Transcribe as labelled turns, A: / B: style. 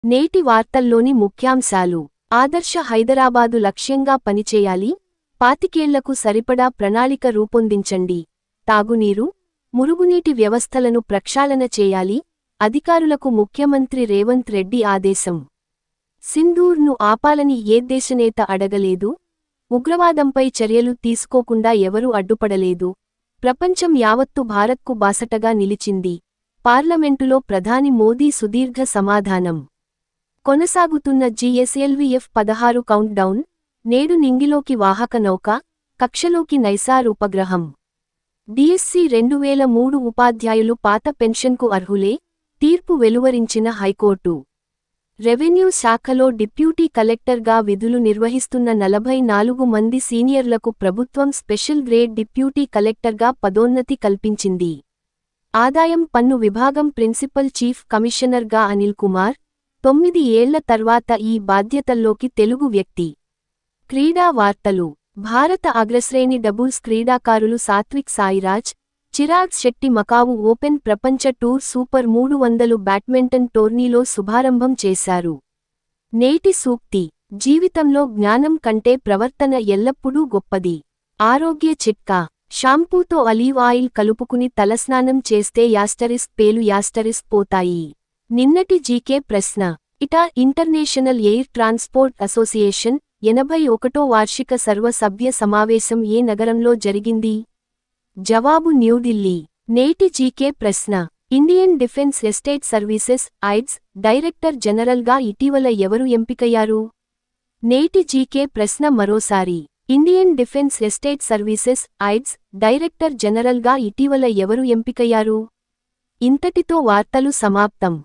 A: నేటి వార్తల్లోని ముఖ్యాంశాలు. ఆదర్శ హైదరాబాదు లక్ష్యంగా పనిచేయాలి. 25 ఏళ్లకు సరిపడా ప్రణాళిక రూపొందించండి. తాగునీరు, మురుగునీటి వ్యవస్థలను ప్రక్షాళన చేయాలి. అధికారులకు ముఖ్యమంత్రి రేవంత్ రెడ్డి ఆదేశం. సింధూర్ను ఆపాలని ఏ దేశనేత అడగలేదు. ఉగ్రవాదంపై చర్యలు తీసుకోకుండా ఎవరూ అడ్డుపడలేదు. ప్రపంచం యావత్తు భారత్కు బాసటగా నిలిచింది. పార్లమెంటులో ప్రధాని మోదీ సుదీర్ఘ సమాధానం. కొనసాగుతున్న GSLV-F-16 కౌంట్డౌన్. నేడు నింగిలోకి వాహక నౌక, కక్షలోకి నైసార్ ఉపగ్రహం. DSC 2003 ఉపాధ్యాయులు పాత పెన్షన్కు అర్హులే, తీర్పు వెలువరించిన హైకోర్టు. రెవెన్యూ శాఖలో డిప్యూటీ కలెక్టర్గా విధులు నిర్వహిస్తున్న 44 మంది సీనియర్లకు ప్రభుత్వం స్పెషల్ గ్రేడ్ డిప్యూటీ కలెక్టర్గా పదోన్నతి కల్పించింది. ఆదాయం పన్ను విభాగం ప్రిన్సిపల్ చీఫ్ కమిషనర్గా అనిల్ కుమార్, 9 ఏళ్ల తర్వాత ఈ బాధ్యతల్లోకి తెలుగు వ్యక్తి. క్రీడా వార్తలు. భారత అగ్రశ్రేణి డబుల్స్ క్రీడాకారులు సాత్విక్ సాయిరాజ్, చిరాగ్ శెట్టి మకావు ఓపెన్ ప్రపంచ టూర్ సూపర్ 300 బ్యాడ్మింటన్ టోర్నీలో శుభారంభం చేశారు. నేటి సూక్తి. జీవితంలో జ్ఞానం కంటే ప్రవర్తన ఎల్లప్పుడూ గొప్పది. ఆరోగ్య చిట్కా. షాంపూతో ఆలివ్ ఆయిల్ కలుపుకుని తలస్నానం చేస్తే పేలు పోతాయి. నిన్నటి జీకే ప్రశ్న. ఇటా ఇంటర్నేషనల్ ఎయిర్ ట్రాన్స్పోర్ట్ అసోసియేషన్ 81వ వార్షిక సర్వసభ్య సమావేశం ఏ నగరంలో జరిగింది? జవాబు న్యూఢిల్లీ. నేటి జీకే ప్రశ్న. Indian defence estate services IDES director జనరల్గా ఇటీవల ఎవరు ఎంపికయ్యారు? నేటి జీకే ప్రశ్న మరోసారి. Indian defence estate services IDES director జనరల్గా ఇటీవల ఎవరు ఎంపికయ్యారు? ఇంతటితో వార్తలు సమాప్తం.